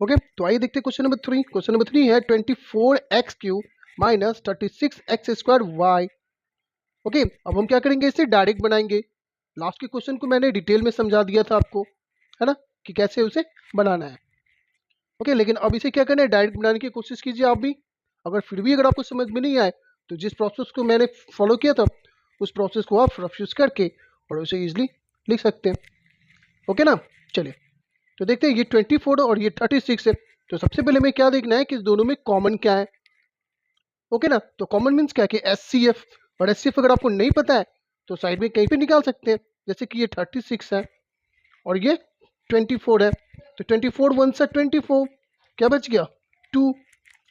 Okay, तो आइए देखते हैं क्वेश्चन नंबर 3। क्वेश्चन नंबर 3 है 24x³ माइनस 36x² ओके, अब हम क्या करेंगे, इसे डायरेक्ट बनाएंगे। लास्ट के क्वेश्चन को मैंने डिटेल में समझा दिया था आपको, है ना, कि कैसे उसे बनाना है। ओके, लेकिन अब इसे क्या करना है, डायरेक्ट बनाने की कोशिश कीजिए आप भी। अगर आपको समझ में नहीं आए तो जिस प्रोसेस को मैंने फॉलो किया था उस प्रोसेस को आप रफ यूज करके और उसे इजिली लिख सकते हैं। ओके ना, चलिए तो देखते हैं, ये 24 और ये 36 है। तो सबसे पहले हमें क्या देखना है कि इस दोनों में कॉमन क्या है। ओके ना, तो कॉमन मीन्स क्या है कि HCF, और HCF अगर आपको नहीं पता है तो साइड में कहीं पे निकाल सकते हैं। जैसे कि ये 36 है और ये 24 है, तो 24 1 से 24, क्या बच गया 2,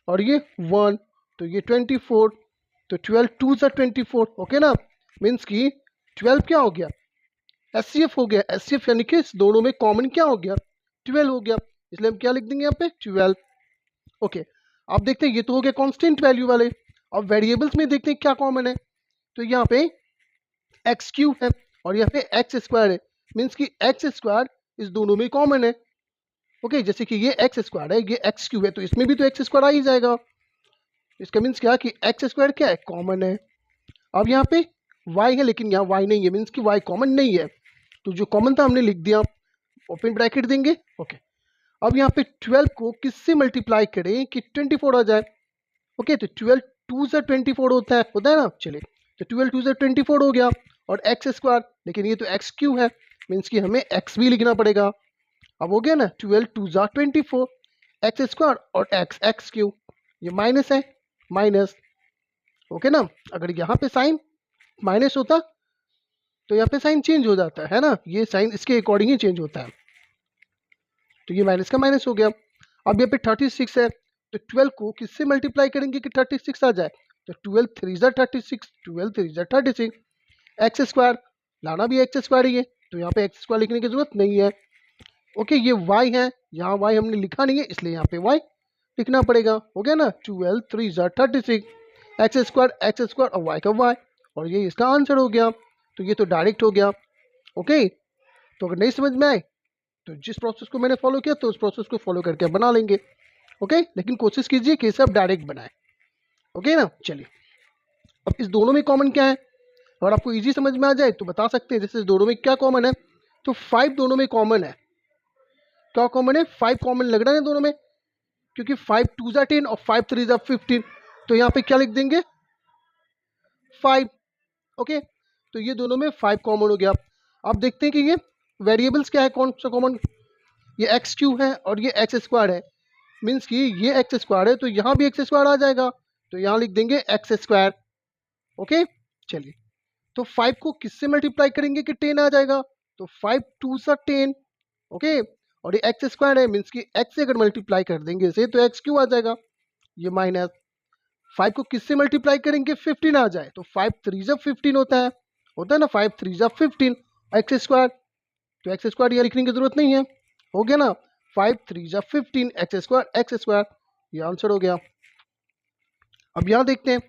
और ये 1, तो ये 24, तो 12 2 से 24। ओके ना, मीन्स कि 12 क्या हो गया, HCF हो गया। HCF यानी कि इस दोनों में कॉमन क्या हो गया, 12 हो गया, इसलिए हम क्या लिख देंगे यहाँ पे 12। ओके, अब देखते हैं, ये तो हो गया कांस्टेंट वैल्यू वाले। अब वेरिएबल्स में देखते हैं क्या कॉमन है। तो यहाँ पे x³ है और यहाँ पे x² है, मीन्स कि x² इस दोनों में कॉमन है। ओके, जैसे कि ये x² है, ये x³ है, तो इसमें भी तो x² आ ही जाएगा। इसका मीन्स क्या कि x² क्या है, कॉमन है। अब यहाँ पे y है लेकिन यहाँ y नहीं है, मीन्स कि y कॉमन नहीं है, तो जो कॉमन था हमने लिख दिया, ओपन ब्रैकेट देंगे। ओके, अब यहाँ पे 12 को किससे मल्टीप्लाई करें कि 24 आ जाए। ओके, तो 12 2 से 24 होता है ना। चलिए, तो 12 2 से 24 हो गया, और x², लेकिन ये तो x³ है, मीन्स कि हमें x भी लिखना पड़ेगा। अब हो गया ना, 12 2 जा 24, x² और x³ ये माइनस है, माइनस। ओके ना, अगर यहाँ पे साइन माइनस होता तो यहाँ पे साइन चेंज हो जाता है ना, ये साइन इसके अकॉर्डिंग ही चेंज होता है, तो ये माइनस का माइनस हो गया। अब यहाँ पे 36 है, तो 12 को किससे मल्टीप्लाई करेंगे कि 36 आ जाए, तो 12 3 जा 36, 12 3 जा 36, x² लाना भी x² ही है, तो यहाँ पे x² लिखने की जरूरत नहीं है। ओके, ये y है, यहाँ y हमने लिखा नहीं है इसलिए यहाँ पे y लिखना पड़ेगा। हो गया ना, 12 3 जा 36, x² और y का y, और ये इसका आंसर हो गया। तो ये तो डायरेक्ट हो गया। ओके, तो अगर नहीं समझ में आए तो जिस प्रोसेस को मैंने फॉलो किया तो उस प्रोसेस को फॉलो करके बना लेंगे। ओके, लेकिन कोशिश कीजिए कि इसे आप डायरेक्ट बनाएं। ओके ना, चलिए अब इस दोनों में कॉमन क्या है, अगर आपको इजी समझ में आ जाए तो बता सकते हैं। जैसे इस दोनों में क्या कॉमन है, तो 5 दोनों में कॉमन है। क्या कॉमन है, 5 कॉमन लग रहा है दोनों में, क्योंकि 5 2 जा 10 और 5 3 जा 15, तो यहाँ पे क्या लिख देंगे 5। ओके, तो ये दोनों में 5 कॉमन हो गया। अब देखते हैं कि ये वेरिएबल्स क्या है, कौन सा कॉमन, ये x³ है और ये x² है, मीन्स कि ये x² है तो यहाँ भी x² आ जाएगा, तो यहाँ लिख देंगे x²। ओके, चलिए, तो 5 को किससे मल्टीप्लाई करेंगे कि 10 आ जाएगा, तो 5 2 सा 10। ओके, और ये x² है, मीन्स कि x से अगर मल्टीप्लाई कर देंगे इसे तो x³ आ जाएगा, ये माइनस। 5 को किससे मल्टीप्लाई करेंगे 15 आ जाए, तो 5 3 जा 15 होता है ना, 5 3 जा 15, x², तो x² यहाँ लिखने की जरूरत नहीं है। हो गया ना, 5 3 जा 15 x², ये आंसर हो गया। अब यहाँ देखते हैं,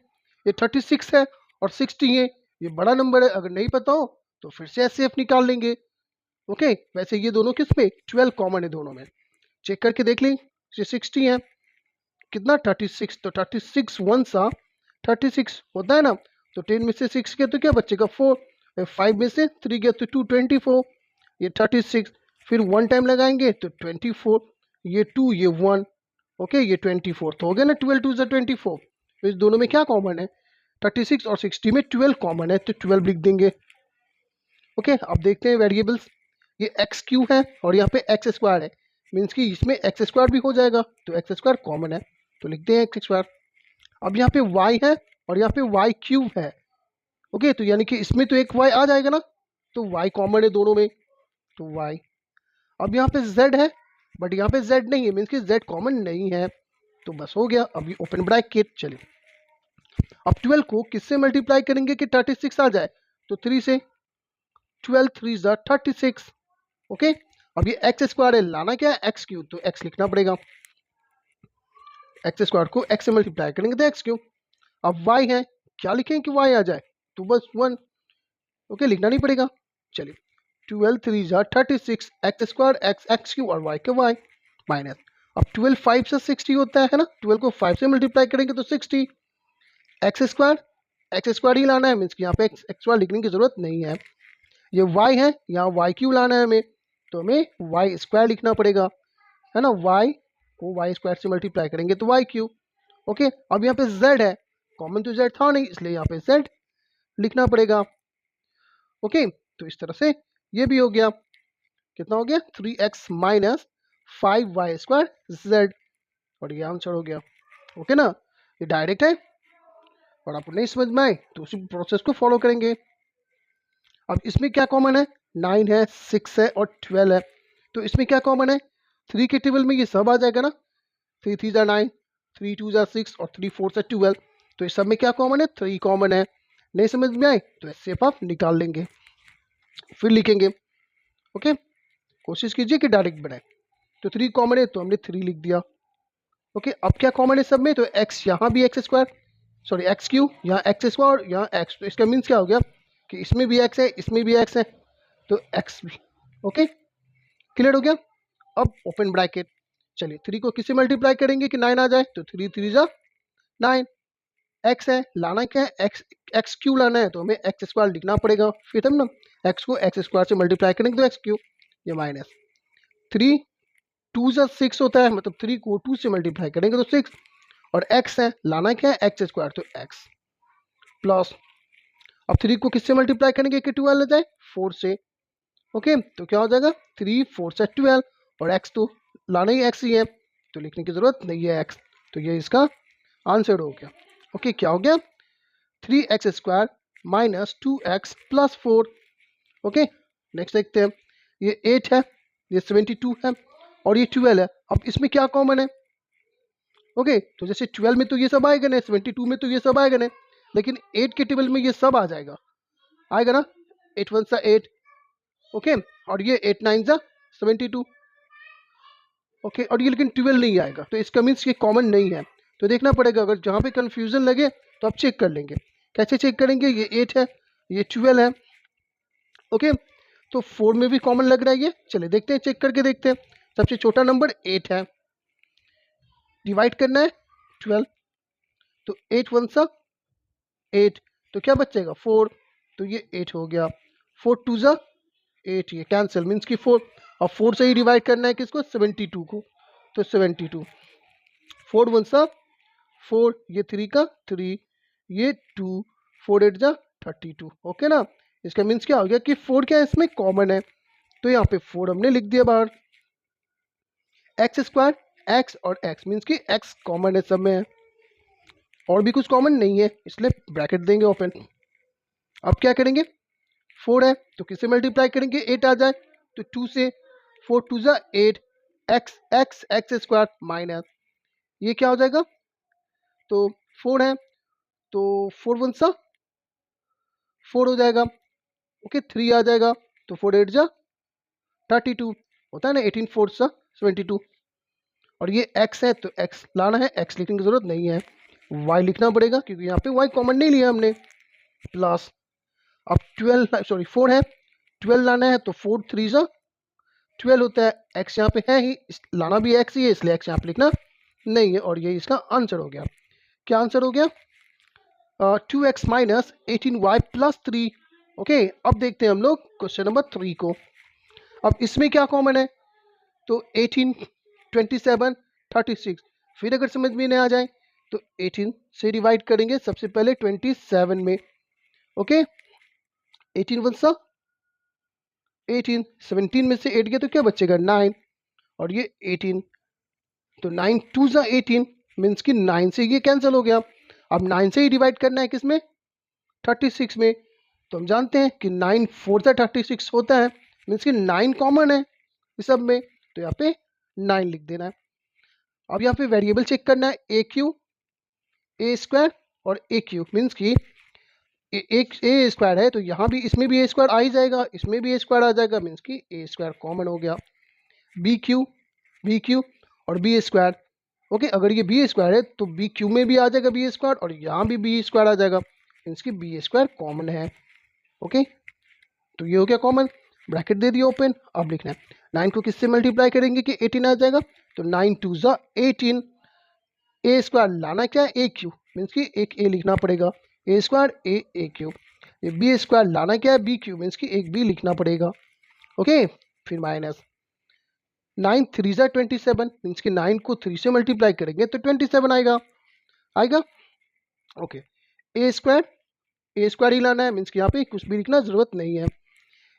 ये 36 है और 60 है, ये बड़ा नंबर है, अगर नहीं पता हो तो फिर से HCF निकाल लेंगे। ओके, वैसे ये दोनों किस पे 12 कॉमन है दोनों में, चेक करके देख लें। ये 60 है, कितना 36, तो 36 1 सा 36 होता है ना, तो 10 में से 6 गया तो क्या बचेगा 4, 5 में से 3 गया तो 2 24, ये 36, फिर 1 टाइम लगाएंगे तो 24, ये 2 ये 1। ओके, ये 24, तो हो गया ना 12 2 से 24। तो इस दोनों में क्या कॉमन है, 36 और 60 में 12 कॉमन है, तो 12 लिख देंगे। ओके, अब देखते हैं वेरिएबल्स, ये x³ है और यहाँ पे x² है, मीन्स कि इसमें x² भी हो जाएगा, तो x² कॉमन है, तो लिखते हैं x²। अब यहाँ पे y है और यहाँ पे y³ है। ओके, तो यानी कि इसमें तो एक y आ जाएगा ना, तो y कॉमन है दोनों में, तो y। अब यहाँ पे z है, बट यहाँ पे z नहीं है, मीन्स कि z कॉमन नहीं है, तो बस हो गया। अभी ओपन ब्रैकेट, चलिए अब 12 को किससे मल्टीप्लाई करेंगे कि 36 आ जाए, तो 3 से, 12 3 जा 36। ओके, अब ये x² है, लाना क्या है x³, तो x लिखना पड़ेगा, x² को x से मल्टीप्लाई करेंगे तो x³। अब y है, क्या लिखें कि y आ जाए, तो बस 1। ओके, लिखना नहीं पड़ेगा। चलिए 12 3 जा 36, x² x x³ और y के y माइनस। अब 12 5 से 60 होता है ना, 12 को 5 से मल्टीप्लाई करेंगे तो 60 एक्स स्क्वायर ही लाना है, मीन्स कि यहाँ पे एक्स स्क्वायर लिखने की जरूरत नहीं है। ये वाई है, यहाँ वाई क्यू लाना है हमें, तो हमें वाई स्क्वायर लिखना पड़ेगा, है ना। वाई को वाई स्क्वायर से मल्टीप्लाई करेंगे तो वाई क्यू। ओके, अब यहाँ पे जेड है, कॉमन तो जेड था नहीं, इसलिए यहाँ पे जेड लिखना पड़ेगा। ओके, तो इस तरह से ये भी हो गया। कितना हो गया? 3x minus 5y square Z, और ये आंसर हो गया। ओके ना, ये डायरेक्ट है, और आपको नहीं समझ में आए तो उसी प्रोसेस को फॉलो करेंगे। अब इसमें क्या कॉमन है? 9 है, 6 है और 12 है, तो इसमें क्या कॉमन है? 3 के टेबल में ये सब आ जाएगा ना, 3 3 जा 9, 3 2 जा 6 और 3 4 जा 12, तो इस सब में क्या कॉमन है? 3 कॉमन है। नहीं समझ में आए तो ऐसे आप निकाल लेंगे, फिर लिखेंगे। ओके, कोशिश कीजिए कि डायरेक्ट बनाए। तो 3 कॉमन है तो हमने 3 लिख दिया। ओके, अब क्या कॉमन है सब में? तो x यहाँ भी x square, sorry x Q, यहाँ एक्स स्क्वायर, यहाँ एक्स, तो इसका मीन्स क्या हो गया कि इसमें भी x है, इसमें भी x है, तो x भी। ओके, क्लियर हो गया। अब ओपन ब्रैकेट, चलिए 3 को किससे मल्टीप्लाई करेंगे कि 9 आ जाए? तो 3 3 जा 9, x है, लाना क्या है? एक्स क्यू लाना है, तो हमें एक्स स्क्वायर लिखना पड़ेगा, फिर हम ना x को एक्स स्क्वायर से मल्टीप्लाई करेंगे तो एक्स क्यू, ये माइनस 3 2 जा 6 होता है, मतलब 3 को 2 से मल्टीप्लाई करेंगे तो 6, और x है, लाना क्या है? एक्स स्क्वायर, तो x प्लस, अब 3 को किससे मल्टीप्लाई करेंगे कि 12 आ जाए? 4 से। ओके, तो क्या हो जाएगा? 3 4 से 12, और x तो लाना ही x ही है, तो लिखने की जरूरत नहीं है x, तो ये इसका आंसर हो गया। ओके, क्या हो गया? 3x square minus 2x plus 4। Okay, next देखते हैं। ये 8 है, ये 72 है, और ये 12 है। अब इसमें क्या कॉमन है? ओके, तो जैसे 12 में तो ये सब आएगा ना, 72 में तो ये सब आएगा ना, लेकिन 8 के टेबल में ये सब आ जाएगा, आएगा ना, 8 1 सा 8। ओके, और ये 8 9 सा 72। ओके, और ये लेकिन 12 नहीं आएगा, तो इसका मीन्स ये कॉमन नहीं है। तो देखना पड़ेगा, अगर जहाँ पे कंफ्यूजन लगे तो आप चेक कर लेंगे। कैसे चेक करेंगे? ये 8 है, ये 12 है। ओके, तो 4 में भी कॉमन लग रहा है ये, चलिए देखते हैं, चेक करके देखते हैं। सबसे छोटा नंबर 8 है, डिवाइड करना है 12, तो 8 1 सा 8, तो क्या बचेगा? 4, तो ये 8 हो गया। 4 2 सा 8, ये कैंसिल, मीन्स की 4, और 4 से ही डिवाइड करना है किसको? 72 को, तो 72, 4 1 सा 4, ये 3 का 3, ये 2, 4 8 जा 32। ओके ना, इसका मीन्स क्या हो गया कि 4 क्या है इसमें कॉमन है, तो यहाँ पे 4 हमने लिख दिया बाहर। एक्स स्क्वायर, एक्स और एक्स, मीन्स कि एक्स कॉमन है सब में है, और भी कुछ कॉमन नहीं है, इसलिए ब्रैकेट देंगे ओपन। अब क्या करेंगे? 4 है तो किससे मल्टीप्लाई करेंगे? 8 आ जाए, तो 2 से, 4 2 जा 8, x x x square minus, ये क्या हो जाएगा? तो 4 है, तो 4 1 सा 4 हो जाएगा। ओके, 3 आ जाएगा, तो 4 8 जा 32, होता है ना, 18 4 सा 72, और ये x है, तो x लाना है, x लिखने की जरूरत नहीं है, y लिखना पड़ेगा क्योंकि यहाँ पे y कॉमन नहीं लिया हमने, प्लस, अब 12 सॉरी 4 है, 12 लाना है, तो 4 3 सा 12 होता है, x यहाँ पे है ही, लाना भी x ही है, इसलिए x यहाँ पे लिखना नहीं है, और ये इसका आंसर हो गया। क्या आंसर हो गया? 2x minus 18y plus 3। Okay, अब देखते हैं हम लोग क्वेश्चन नंबर 3 को। अब इसमें क्या कॉमन है? तो 18 27 36, फिर अगर समझ में नहीं आ जाए तो 18 से डिवाइड करेंगे सबसे पहले 27 में। ओके, 18 1 सा 18, 17 में से 8 गया तो क्या बचेगा? 9, और ये 18, तो 9 2 सा 18, मीन्स कि 9 से ये कैंसिल हो गया। अब 9 से ही डिवाइड करना है किसमें? 36 में, तो हम जानते हैं कि 9 4 सा 36 होता है, मीन्स कि 9 कॉमन है इस सब में, तो यहाँ पे 9 लिख देना है। अब यहाँ पे वेरिएबल चेक करना है, ए क्यू ए स्क्वायर और ए क्यू, मीन्स कि एक ए स्क्वायर है तो यहाँ भी, इसमें भी ए स्क्वायर आ ही जाएगा, इसमें भी ए स्क्वायर आ जाएगा, मीन्स कि ए स्क्वायर कॉमन हो गया। बी क्यू और बी स्क्वायर। ओके, अगर ये बी स्क्वायर है तो बी क्यू में भी आ जाएगा बी स्क्वायर, और यहाँ भी बी स्क्वायर आ जाएगा, मीन्स कि बी स्क्वायर कॉमन है। ओके, तो ये हो गया कॉमन, ब्रैकेट दे दिया ओपन। अब लिखना है 9 को किससे मल्टीप्लाई करेंगे कि 18 आ जाएगा? तो 9 2 ज़ा 18, ए स्क्वायर लाना क्या है, ए क्यू, मीन्स कि एक ए लिखना पड़ेगा, ए स्क्वायर ए क्यू। ये बी स्क्वायर लाना क्या है, बी क्यू, मीन्स कि एक बी लिखना पड़ेगा। ओके, फिर माइनस 9 3 ज़ा 27, मीन्स कि 9 को 3 से मल्टीप्लाई करेंगे तो 27 आएगा, आएगा। ओके, ए स्क्वायर ही लाना है, मीन्स कि यहाँ पे कुछ भी लिखना जरूरत नहीं है।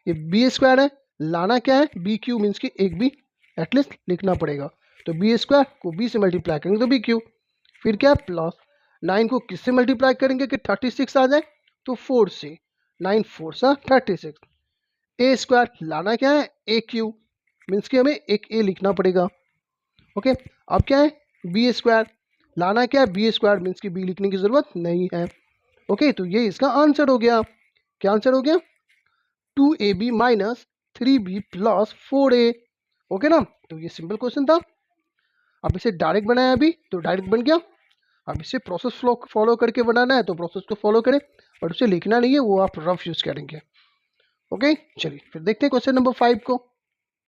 ये बी स्क्वायर है, लाना क्या है, बी क्यू, मीन्स कि एक बी एटलीस्ट लिखना पड़ेगा। तो बी स्क्वायर को बी से मल्टीप्लाई करेंगे तो बी क्यू, फिर क्या प्लस 9 को किससे मल्टीप्लाई करेंगे कि 36 आ जाए, तो 4 से, 9 4 सा 36। ए स्क्वायर लाना क्या है, ए क्यू, मीन्स कि हमें एक ए लिखना पड़ेगा। ओके, अब क्या है, बी स्क्वायर लाना क्या है, बी स्क्वायर, मीन्स कि बी लिखने की ज़रूरत नहीं है। ओके, तो ये इसका आंसर हो गया। क्या आंसर हो गया, 2ab minus 3b plus 4a। Okay ना, तो ये सिंपल क्वेश्चन था। अब इसे डायरेक्ट बनाया अभी तो डायरेक्ट बन गया। अब इसे प्रोसेस फ्लो फॉलो करके बनाना है तो प्रोसेस को फॉलो करें, और उसे लिखना नहीं है, वो आप रफ यूज़ करेंगे। ओके, चलिए फिर देखते हैं क्वेश्चन नंबर 5 को।